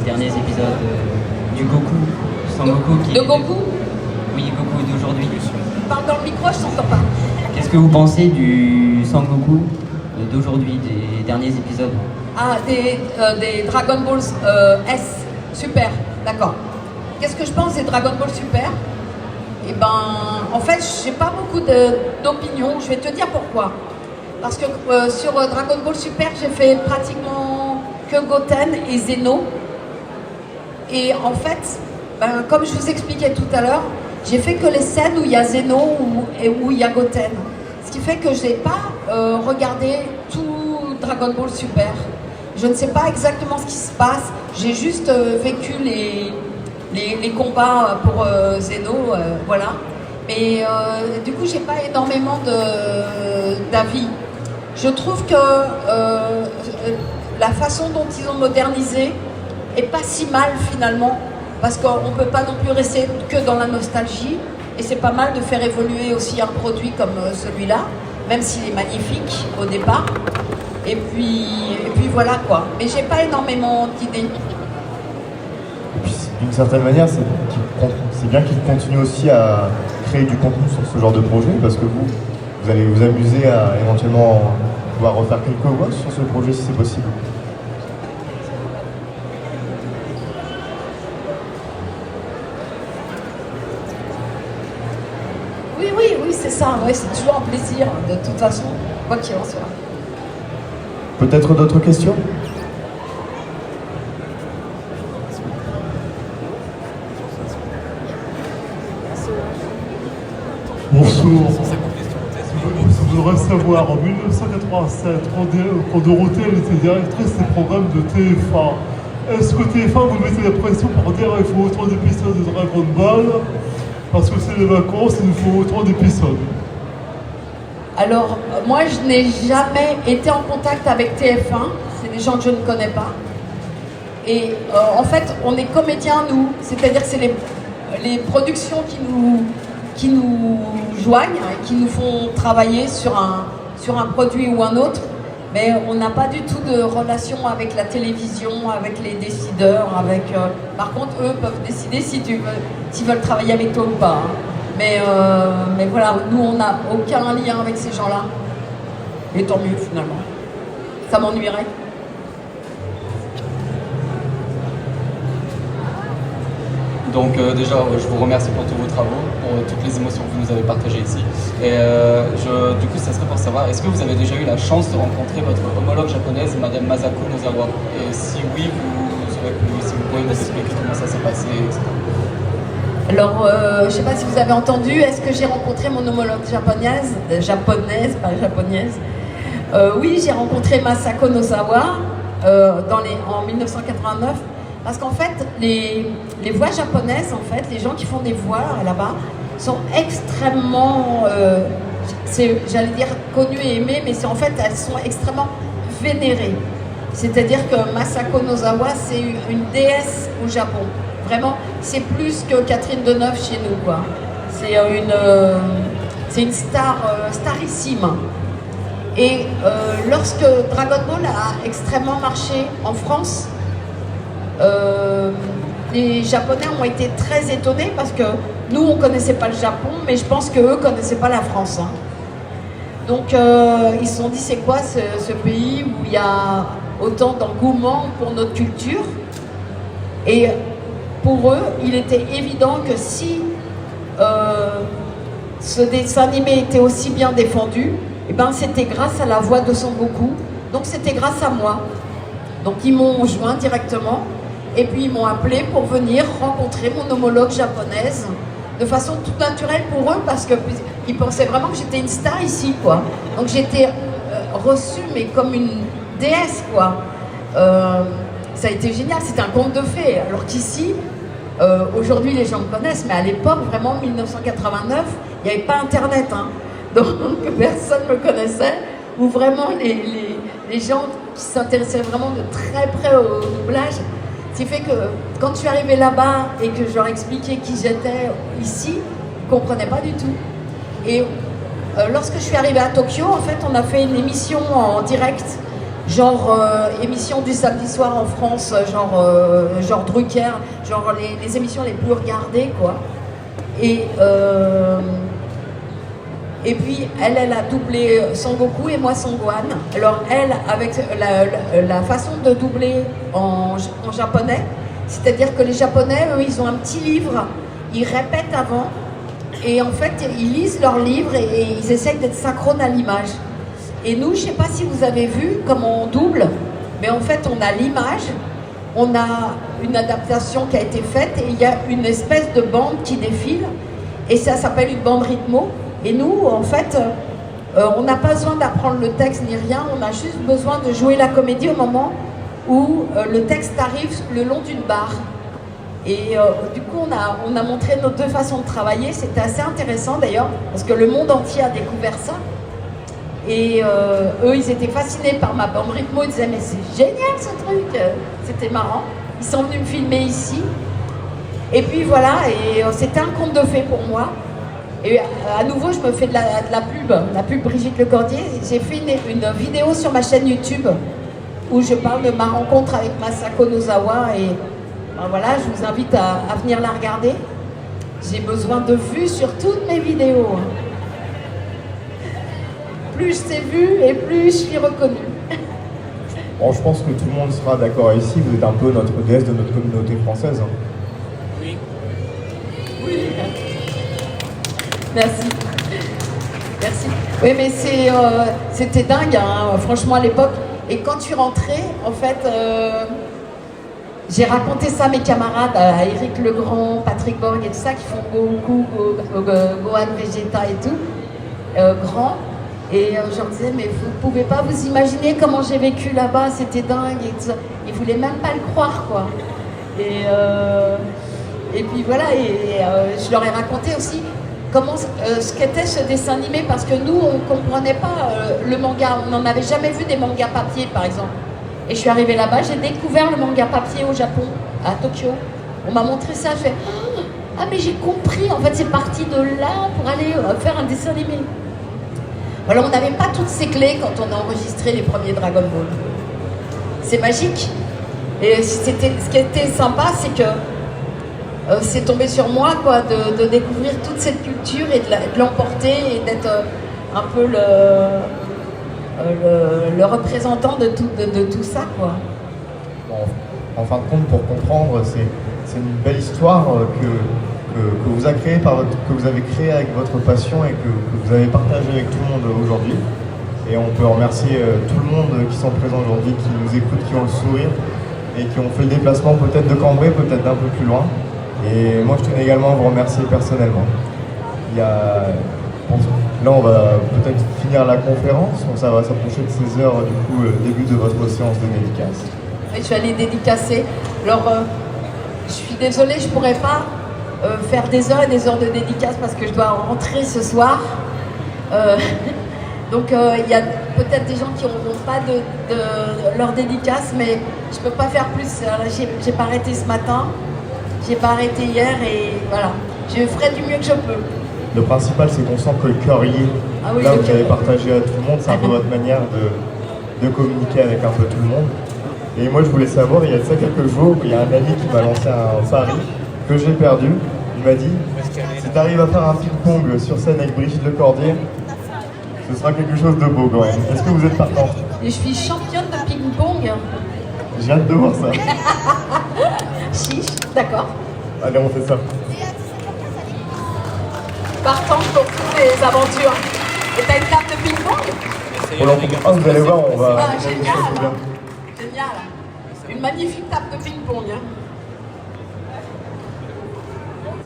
derniers épisodes du Goku, Sangoku qui... De Goku? Oui, Goku d'aujourd'hui. Parle dans le micro, je t'entends pas. Qu'est-ce que vous pensez du Sangoku d'aujourd'hui, des derniers épisodes? Ah, des Dragon Ball S, super, d'accord. Qu'est-ce que je pense des Dragon Ball Super? Eh ben, en fait, j'ai pas beaucoup d'opinion. Je vais te dire pourquoi. Parce que sur Dragon Ball Super, j'ai fait pratiquement que Goten et Zeno. Et en fait, ben, comme je vous expliquais tout à l'heure, j'ai fait que les scènes où il y a Zeno et où il y a Goten. Ce qui fait que je n'ai pas regardé tout Dragon Ball Super. Je ne sais pas exactement ce qui se passe. J'ai juste vécu les combats pour Zeno, voilà. Mais du coup, j'ai pas énormément d'avis. Je trouve que la façon dont ils ont modernisé est pas si mal finalement, parce qu'on peut pas non plus rester que dans la nostalgie. Et c'est pas mal de faire évoluer aussi un produit comme celui-là, même s'il est magnifique au départ. Et puis voilà quoi. Mais j'ai pas énormément d'idées. Et puis d'une certaine manière, c'est bien qu'ils continuent aussi à créer du contenu sur ce genre de projet, parce que vous allez vous amuser à éventuellement pouvoir refaire quelques voix sur ce projet si c'est possible. Oui, c'est ça. Ouais, c'est toujours un plaisir de toute façon, quoi qu'il en soit. Peut-être d'autres questions? Bonjour. Je voudrais savoir, en 1987, quand Dorothée elle était directrice des programmes de TF1, est-ce que TF1 vous mettez la pression pour dire qu'il faut autant d'épisodes de Dragon Ball? Parce que c'est les vacances, il nous faut autant d'épisodes. Alors, moi, je n'ai jamais été en contact avec TF1. C'est des gens que je ne connais pas. Et en fait, on est comédiens, nous. C'est-à-dire que c'est les productions qui nous joignent, et qui nous font travailler sur un produit ou un autre. Mais on n'a pas du tout de relation avec la télévision, avec les décideurs. Par contre, eux peuvent décider s'ils veulent travailler avec toi ou pas. Hein. Mais voilà, nous, on n'a aucun lien avec ces gens-là. Et tant mieux, finalement. Ça m'ennuierait. Donc déjà, je vous remercie pour tous vos travaux, pour toutes les émotions que vous nous avez partagées ici. Et du coup, ça serait pour savoir, est-ce que vous avez déjà eu la chance de rencontrer votre homologue japonaise, Madame Masako Nozawa? Et si oui, si vous pouvez nous expliquer comment ça s'est passé, etc. Alors, je ne sais pas si vous avez entendu, est-ce que j'ai rencontré mon homologue japonaise, pas japonaise. Oui, j'ai rencontré Masako Nozawa en 1989. Parce qu'en fait, les voix japonaises, en fait, les gens qui font des voix là-bas, sont extrêmement, j'allais dire connues et aimées, mais en fait, elles sont extrêmement vénérées. C'est-à-dire que Masako Nozawa, c'est une déesse au Japon. Vraiment, c'est plus que Catherine Deneuve chez nous, quoi. C'est une starissime. Et lorsque Dragon Ball a extrêmement marché en France, les Japonais ont été très étonnés parce que nous, on ne connaissait pas le Japon, mais je pense qu'eux ne connaissaient pas la France. Hein. Donc, ils se sont dit, c'est quoi ce pays où il y a autant d'engouement pour notre culture? Et pour eux, il était évident que si ce dessin animé était aussi bien défendu, eh ben, c'était grâce à la voix de Son Goku, donc c'était grâce à moi. Donc, ils m'ont joint directement. Et puis ils m'ont appelé pour venir rencontrer mon homologue japonaise de façon toute naturelle pour eux parce qu'ils pensaient vraiment que j'étais une star ici, quoi. Donc j'étais reçue mais comme une déesse, quoi. Ça a été génial, c'était un conte de fées. Alors qu'ici, aujourd'hui les gens me connaissent, mais à l'époque, vraiment 1989, il n'y avait pas Internet, hein. Donc personne ne me connaissait. Ou vraiment les gens qui s'intéressaient vraiment de très près au doublage. Ce qui fait que quand je suis arrivée là-bas et que je leur expliquais qui j'étais ici, ils ne comprenaient pas du tout. Et lorsque je suis arrivée à Tokyo, en fait, on a fait une émission en direct genre émission du samedi soir en France, genre Drucker, genre les émissions les plus regardées, quoi. Et puis elle a doublé Son Goku et moi Son Gohan. Alors elle, avec la façon de doubler en japonais, c'est-à-dire que les Japonais, eux, ils ont un petit livre, ils répètent avant, et en fait, ils lisent leur livre et ils essayent d'être synchrones à l'image. Et nous, je ne sais pas si vous avez vu comment on double, mais en fait, on a l'image, on a une adaptation qui a été faite, et il y a une espèce de bande qui défile, et ça s'appelle une bande rythmo. Et nous, en fait, on n'a pas besoin d'apprendre le texte ni rien, on a juste besoin de jouer la comédie au moment où le texte arrive le long d'une barre. Et du coup, on a montré nos deux façons de travailler. C'était assez intéressant d'ailleurs, parce que le monde entier a découvert ça. Et eux, ils étaient fascinés par ma bande rythmo. Ils disaient, mais c'est génial ce truc. C'était marrant. Ils sont venus me filmer ici. Et puis voilà, et c'était un conte de fées pour moi. Et à nouveau, je me fais de la pub Brigitte Lecordier. J'ai fait une vidéo sur ma chaîne YouTube où je parle de ma rencontre avec Masako Nozawa. Et ben voilà, je vous invite à venir la regarder. J'ai besoin de vues sur toutes mes vidéos. Plus c'est vu et plus je suis reconnue. Bon, je pense que tout le monde sera d'accord ici. Vous êtes un peu notre déesse de notre communauté française. Oui. Oui. Merci. Merci. Oui, mais c'était dingue, hein, franchement, à l'époque. Et quand tu rentrais, en fait, j'ai raconté ça à mes camarades, à Éric Legrand, Patrick Borg et tout ça, qui font Goku, Gohan, Vegeta et tout, grand. Et je leur disais, mais vous ne pouvez pas vous imaginer comment j'ai vécu là-bas, c'était dingue. Et tout ça. Ils ne voulaient même pas le croire, quoi. Et puis voilà, je leur ai raconté aussi comment ce qu'était ce dessin animé, parce que nous, on ne comprenait pas le manga. On n'en avait jamais vu des mangas papier, par exemple. Et je suis arrivée là-bas, j'ai découvert le manga papier au Japon, à Tokyo. On m'a montré ça, je fais « Ah, mais j'ai compris, en fait, c'est parti de là pour aller faire un dessin animé. » Alors, on n'avait pas toutes ces clés quand on a enregistré les premiers Dragon Ball. C'est magique. Et ce qui était sympa, c'est que c'est tombé sur moi, quoi, de découvrir toute cette culture et de l'emporter et d'être un peu le représentant de tout ça, quoi. Bon, en fin de compte, pour comprendre, c'est une belle histoire que vous avez créée avec votre passion et que vous avez partagée avec tout le monde aujourd'hui. Et on peut remercier tout le monde qui sont présents aujourd'hui, qui nous écoutent, qui ont le sourire et qui ont fait le déplacement peut-être de Cambrai, peut-être d'un peu plus loin. Et moi, je tenais également à vous remercier personnellement. Là, on va peut-être finir la conférence. Ça va s'approcher de 16 heures, du coup, début de votre séance de dédicace. Oui, je vais aller dédicacer. Alors, je suis désolée, je ne pourrais pas faire des heures et des heures de dédicace parce que je dois rentrer ce soir. Donc, il y a peut-être des gens qui n'auront pas de leur dédicace, mais je ne peux pas faire plus. J'ai pas arrêté ce matin. J'ai pas arrêté hier et voilà, je ferai du mieux que je peux. Le principal, c'est qu'on sent que le cœur y est. Ah oui, là, vous avez partagé à tout le monde, c'est un peu votre manière de communiquer avec un peu tout le monde. Et moi, je voulais savoir, il y a de ça quelques jours, il y a un ami qui m'a lancé un pari que j'ai perdu. Il m'a dit, si tu arrives à faire un ping-pong sur scène avec Brigitte Lecordier, ce sera quelque chose de beau quand même. Est-ce que vous êtes partant? Et je suis championne de ping-pong. J'ai hâte de voir ça. Chiche, d'accord. Allez, on fait ça. Partante pour toutes les aventures. Et t'as une table de ping-pong? Vous allez voir, on va... Génial. Génial. Une magnifique table de ping-pong. Hein.